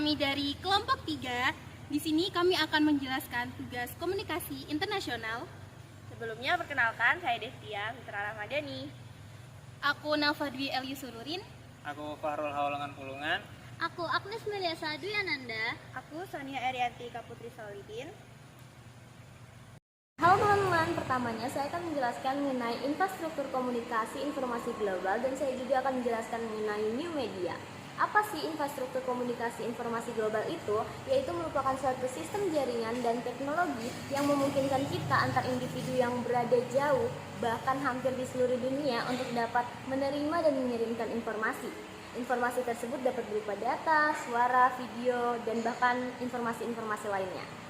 kami dari kelompok 3. Di sini kami akan menjelaskan tugas komunikasi internasional. Sebelumnya perkenalkan, saya Destia Mitra Ramadhani. Aku Nafa Dwi Eli Sururin. Aku Fahrul Haulangan Pulungan. Aku Agnes Meliasa Duyananda. Aku Sonia Erianti Kaputri Solidin. Halo teman-teman, pertamanya saya akan menjelaskan mengenai infrastruktur komunikasi informasi global dan saya juga akan menjelaskan mengenai new media. Apa sih infrastruktur komunikasi informasi global itu? Yaitu merupakan suatu sistem jaringan dan teknologi yang memungkinkan kita antar individu yang berada jauh, bahkan hampir di seluruh dunia untuk dapat menerima dan mengirimkan informasi. Informasi tersebut dapat berupa data, suara, video, dan bahkan informasi-informasi lainnya.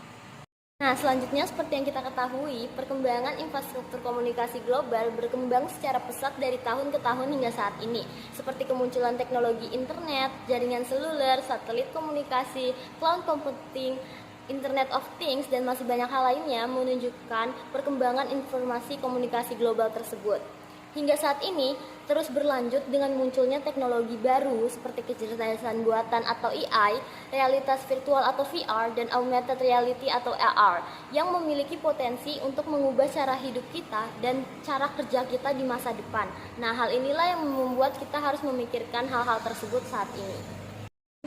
Nah, selanjutnya seperti yang kita ketahui, perkembangan infrastruktur komunikasi global berkembang secara pesat dari tahun ke tahun hingga saat ini, seperti kemunculan teknologi internet, jaringan seluler, satelit komunikasi, cloud computing, Internet of Things, dan masih banyak hal lainnya menunjukkan perkembangan informasi komunikasi global tersebut. Hingga saat ini, terus berlanjut dengan munculnya teknologi baru seperti kecerdasan buatan atau AI, realitas virtual atau VR, dan augmented reality atau AR yang memiliki potensi untuk mengubah cara hidup kita dan cara kerja kita di masa depan. Nah, hal inilah yang membuat kita harus memikirkan hal-hal tersebut saat ini.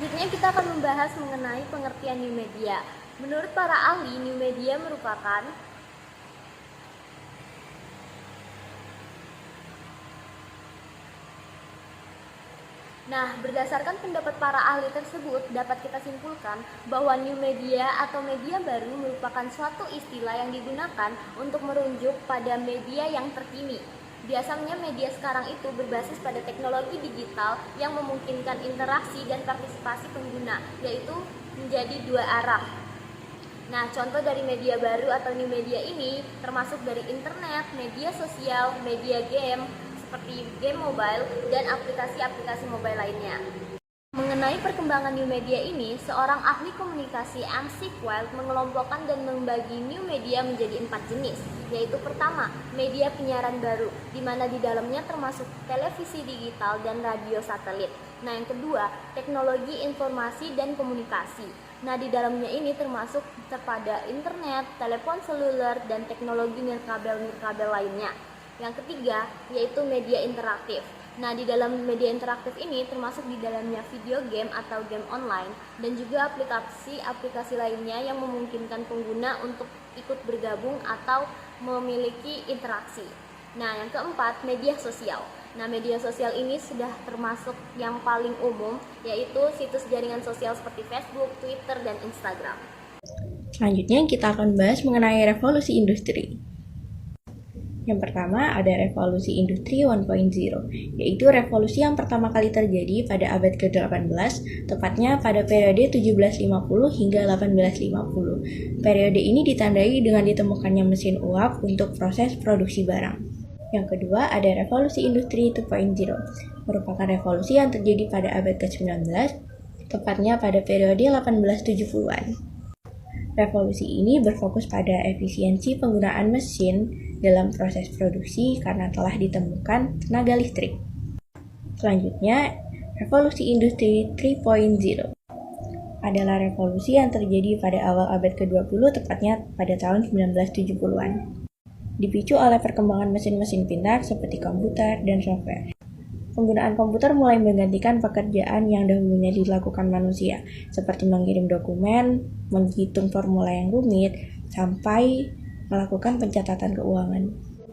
Selanjutnya kita akan membahas mengenai pengertian new media. Menurut para ahli, new media merupakan berdasarkan pendapat para ahli tersebut, dapat kita simpulkan bahwa new media atau media baru merupakan suatu istilah yang digunakan untuk merujuk pada media yang terkini. Biasanya media sekarang itu berbasis pada teknologi digital yang memungkinkan interaksi dan partisipasi pengguna, yaitu menjadi dua arah. Nah, contoh dari media baru atau new media ini termasuk dari internet, media sosial, media game, seperti game mobile, dan aplikasi-aplikasi mobile lainnya. Mengenai perkembangan new media ini, seorang ahli komunikasi MC Quayle mengelompokkan dan membagi new media menjadi 4 jenis, yaitu pertama, media penyiaran baru, di mana di dalamnya termasuk televisi digital dan radio satelit. Nah, yang kedua, teknologi informasi dan komunikasi. Nah, di dalamnya ini termasuk kepada internet, telepon seluler, dan teknologi nirkabel lainnya. Yang ketiga, yaitu media interaktif. Nah, di dalam media interaktif ini termasuk di dalamnya video game atau game online dan juga aplikasi-aplikasi lainnya yang memungkinkan pengguna untuk ikut bergabung atau memiliki interaksi. Nah, yang keempat, media sosial. Nah, media sosial ini sudah termasuk yang paling umum, yaitu situs jaringan sosial seperti Facebook, Twitter, dan Instagram. Selanjutnya kita akan bahas mengenai revolusi industri. Yang pertama ada revolusi industri 1.0, yaitu revolusi yang pertama kali terjadi pada abad ke-18, tepatnya pada periode 1750 hingga 1850. Periode ini ditandai dengan ditemukannya mesin uap untuk proses produksi barang. Yang kedua ada revolusi industri 2.0, merupakan revolusi yang terjadi pada abad ke-19, tepatnya pada periode 1870-an. Revolusi ini berfokus pada efisiensi penggunaan mesin dalam proses produksi karena telah ditemukan tenaga listrik. Selanjutnya, revolusi industri 3.0 adalah revolusi yang terjadi pada awal abad ke-20, tepatnya pada tahun 1970-an. Dipicu oleh perkembangan mesin-mesin pintar seperti komputer dan software. Penggunaan komputer mulai menggantikan pekerjaan yang dahulunya dilakukan manusia, seperti mengirim dokumen, menghitung formula yang rumit, sampai melakukan pencatatan keuangan.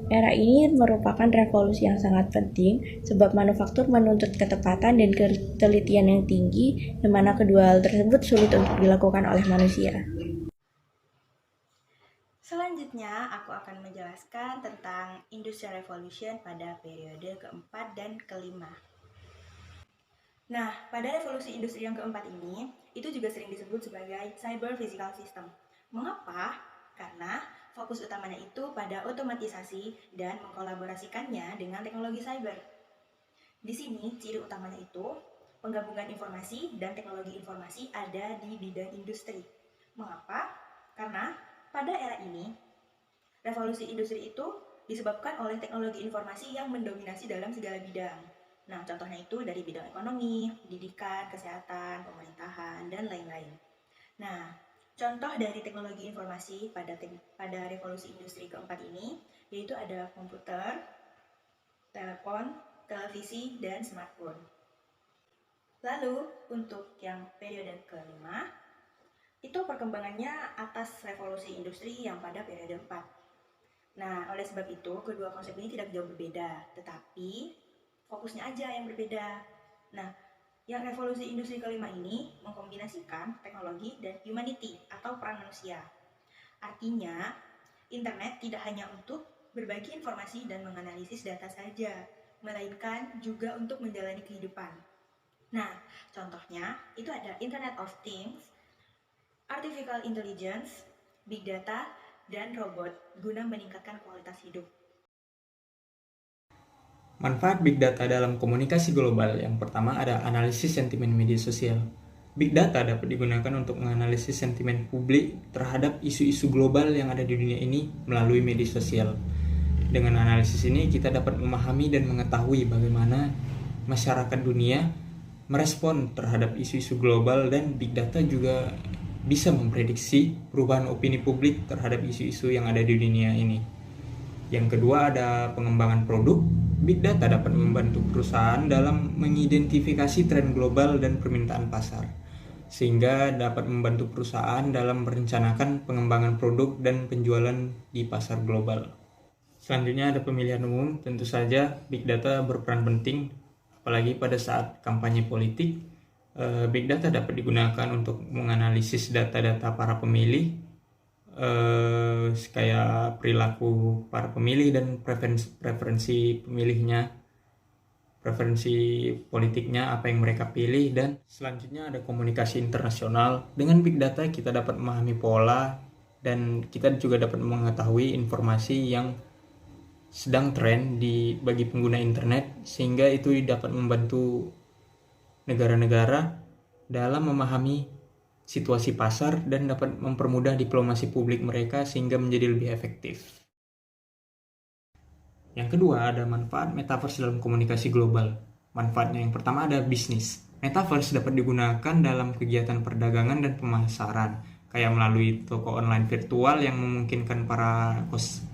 Era ini merupakan revolusi yang sangat penting sebab manufaktur menuntut ketepatan dan ketelitian yang tinggi, di mana kedua hal tersebut sulit untuk dilakukan oleh manusia. Selanjutnya, aku akan menjelaskan tentang Industrial Revolution pada periode keempat dan kelima. Nah, pada revolusi industri yang keempat ini, itu juga sering disebut sebagai Cyber Physical System. Mengapa? Karena fokus utamanya itu pada otomatisasi dan mengkolaborasikannya dengan teknologi cyber. Di sini, ciri utamanya itu penggabungan informasi dan teknologi informasi ada di bidang industri. Mengapa? Karena pada era ini, revolusi industri itu disebabkan oleh teknologi informasi yang mendominasi dalam segala bidang. Nah, contohnya itu dari bidang ekonomi, pendidikan, kesehatan, pemerintahan, dan lain-lain. Nah, contoh dari teknologi informasi pada revolusi industri keempat ini, yaitu ada komputer, telepon, televisi, dan smartphone. Lalu, untuk yang periode kelima, itu perkembangannya atas revolusi industri yang pada periode 4. Nah, oleh sebab itu, kedua konsep ini tidak jauh berbeda, tetapi fokusnya aja yang berbeda. Nah, yang revolusi industri kelima ini mengkombinasikan teknologi dan humanity atau peran manusia. Artinya, internet tidak hanya untuk berbagi informasi dan menganalisis data saja, melainkan juga untuk menjalani kehidupan. Nah, contohnya itu ada Internet of Things, Artificial Intelligence, Big Data, dan robot guna meningkatkan kualitas hidup. Manfaat Big Data dalam komunikasi global. Yang pertama ada analisis sentimen media sosial. Big Data dapat digunakan untuk menganalisis sentimen publik terhadap isu-isu global yang ada di dunia ini melalui media sosial. Dengan analisis ini kita dapat memahami dan mengetahui bagaimana masyarakat dunia merespon terhadap isu-isu global, dan Big Data juga bisa memprediksi perubahan opini publik terhadap isu-isu yang ada di dunia ini. Yang kedua ada pengembangan produk. Big Data dapat membantu perusahaan dalam mengidentifikasi tren global dan permintaan pasar, sehingga dapat membantu perusahaan dalam merencanakan pengembangan produk dan penjualan di pasar global. Selanjutnya ada pemilihan umum. Tentu saja Big Data berperan penting, apalagi pada saat kampanye politik. Big Data dapat digunakan untuk menganalisis data-data para pemilih, kayak perilaku para pemilih dan preferensi pemilihnya, preferensi politiknya, apa yang mereka pilih. Dan selanjutnya ada komunikasi internasional. Dengan Big Data kita dapat memahami pola, dan kita juga dapat mengetahui informasi yang sedang tren bagi pengguna internet, sehingga itu dapat membantu negara-negara dalam memahami situasi pasar dan dapat mempermudah diplomasi publik mereka sehingga menjadi lebih efektif. Yang kedua ada manfaat metaverse dalam komunikasi global. Manfaatnya yang pertama ada bisnis. Metaverse dapat digunakan dalam kegiatan perdagangan dan pemasaran, kayak melalui toko online virtual yang memungkinkan para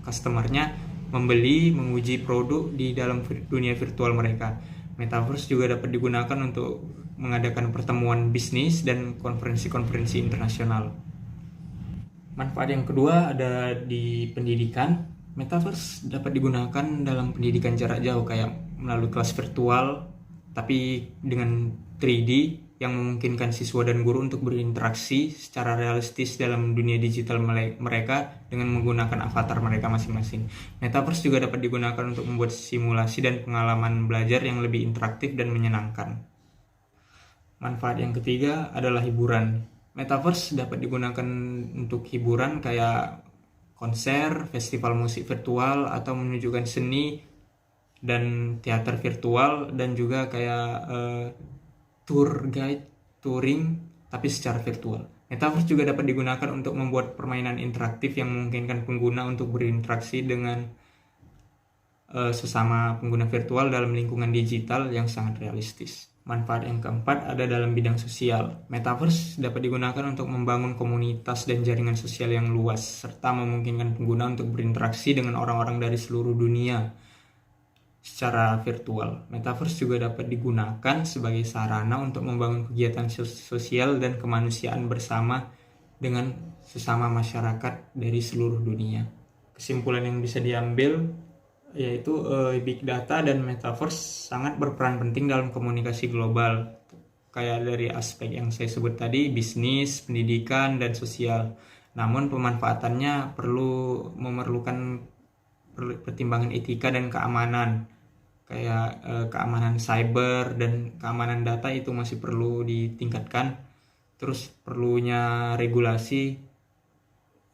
customer-nya membeli, menguji produk di dalam dunia virtual mereka. Metaverse juga dapat digunakan untuk mengadakan pertemuan bisnis dan konferensi-konferensi internasional. Manfaat yang kedua ada di pendidikan. Metaverse dapat digunakan dalam pendidikan jarak jauh, kayak melalui kelas virtual tapi dengan 3D yang memungkinkan siswa dan guru untuk berinteraksi secara realistis dalam dunia digital mereka dengan menggunakan avatar mereka masing-masing. Metaverse juga dapat digunakan untuk membuat simulasi dan pengalaman belajar yang lebih interaktif dan menyenangkan. Manfaat yang ketiga adalah hiburan. Metaverse dapat digunakan untuk hiburan kayak konser, festival musik virtual, atau menunjukkan seni dan teater virtual, dan juga kayak tour guide, touring, tapi secara virtual. Metaverse juga dapat digunakan untuk membuat permainan interaktif yang memungkinkan pengguna untuk berinteraksi dengan sesama pengguna virtual dalam lingkungan digital yang sangat realistis. Manfaat yang keempat ada dalam bidang sosial. Metaverse dapat digunakan untuk membangun komunitas dan jaringan sosial yang luas, serta memungkinkan pengguna untuk berinteraksi dengan orang-orang dari seluruh dunia secara virtual. Metaverse juga dapat digunakan sebagai sarana untuk membangun kegiatan sosial dan kemanusiaan bersama dengan sesama masyarakat dari seluruh dunia. Kesimpulan yang bisa diambil yaitu Big Data dan Metaverse sangat berperan penting dalam komunikasi global, kayak dari aspek yang saya sebut tadi, bisnis, pendidikan, dan sosial. Namun pemanfaatannya memerlukan pertimbangan etika dan keamanan, kayak keamanan cyber dan keamanan data itu masih perlu ditingkatkan. Terus perlunya regulasi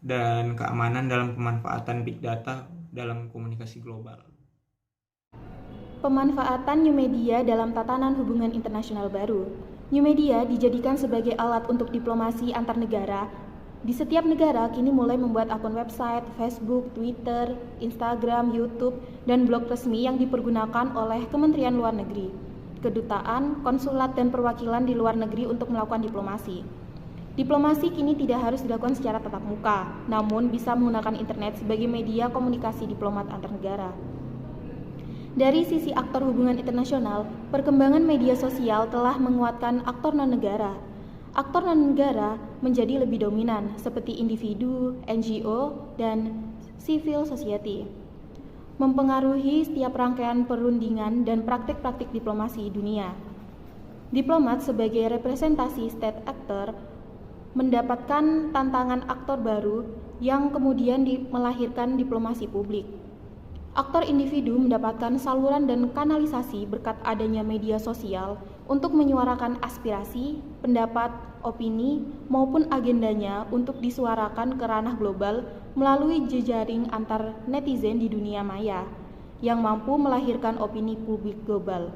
dan keamanan dalam pemanfaatan big data dalam komunikasi global. Pemanfaatan new media dalam tatanan hubungan internasional baru. New media dijadikan sebagai alat untuk diplomasi antar negara. Di setiap negara kini mulai membuat akun website, Facebook, Twitter, Instagram, YouTube, dan blog resmi yang dipergunakan oleh Kementerian Luar Negeri. kedutaan, konsulat, dan perwakilan di luar negeri untuk melakukan diplomasi. Diplomasi kini tidak harus dilakukan secara tatap muka, namun bisa menggunakan internet sebagai media komunikasi diplomat antar negara. Dari sisi aktor hubungan internasional, perkembangan media sosial telah menguatkan aktor non-negara. Aktor non-negara menjadi lebih dominan, seperti individu, NGO, dan civil society, mempengaruhi setiap rangkaian perundingan dan praktik-praktik diplomasi dunia. Diplomat sebagai representasi state actor mendapatkan tantangan aktor baru yang kemudian melahirkan diplomasi publik. Aktor individu mendapatkan saluran dan kanalisasi berkat adanya media sosial untuk menyuarakan aspirasi, pendapat, opini, maupun agendanya untuk disuarakan ke ranah global melalui jejaring antar netizen di dunia maya yang mampu melahirkan opini publik global.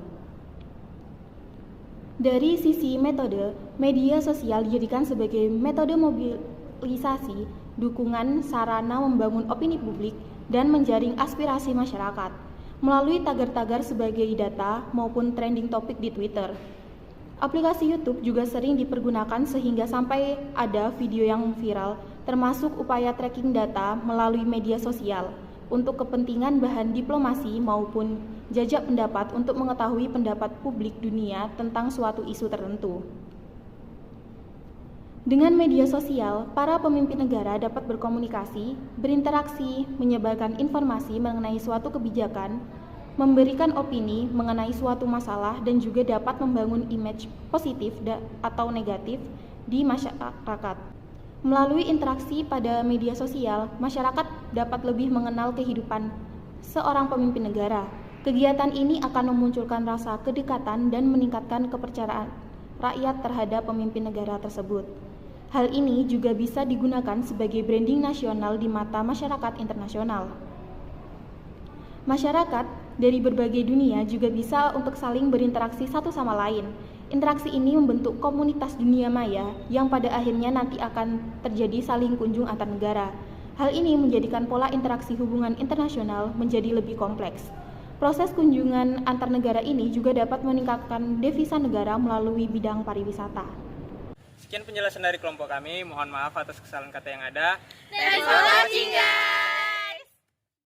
Dari sisi metode, media sosial dijadikan sebagai metode mobilisasi, dukungan, sarana membangun opini publik, dan menjaring aspirasi masyarakat melalui tagar-tagar sebagai data maupun trending topik di Twitter. Aplikasi YouTube juga sering dipergunakan sehingga sampai ada video yang viral, termasuk upaya tracking data melalui media sosial untuk kepentingan bahan diplomasi maupun jajak pendapat untuk mengetahui pendapat publik dunia tentang suatu isu tertentu. Dengan media sosial, para pemimpin negara dapat berkomunikasi, berinteraksi, menyebarkan informasi mengenai suatu kebijakan, memberikan opini mengenai suatu masalah, dan juga dapat membangun image positif atau negatif di masyarakat. Melalui interaksi pada media sosial, masyarakat dapat lebih mengenal kehidupan seorang pemimpin negara. Kegiatan ini akan memunculkan rasa kedekatan dan meningkatkan kepercayaan rakyat terhadap pemimpin negara tersebut. Hal ini juga bisa digunakan sebagai branding nasional di mata masyarakat internasional. Masyarakat dari berbagai dunia juga bisa untuk saling berinteraksi satu sama lain. Interaksi ini membentuk komunitas dunia maya yang pada akhirnya nanti akan terjadi saling kunjung antar negara. Hal ini menjadikan pola interaksi hubungan internasional menjadi lebih kompleks. Proses kunjungan antar negara ini juga dapat meningkatkan devisa negara melalui bidang pariwisata. Sekian penjelasan dari kelompok kami, mohon maaf atas kesalahan kata yang ada. Terima kasih.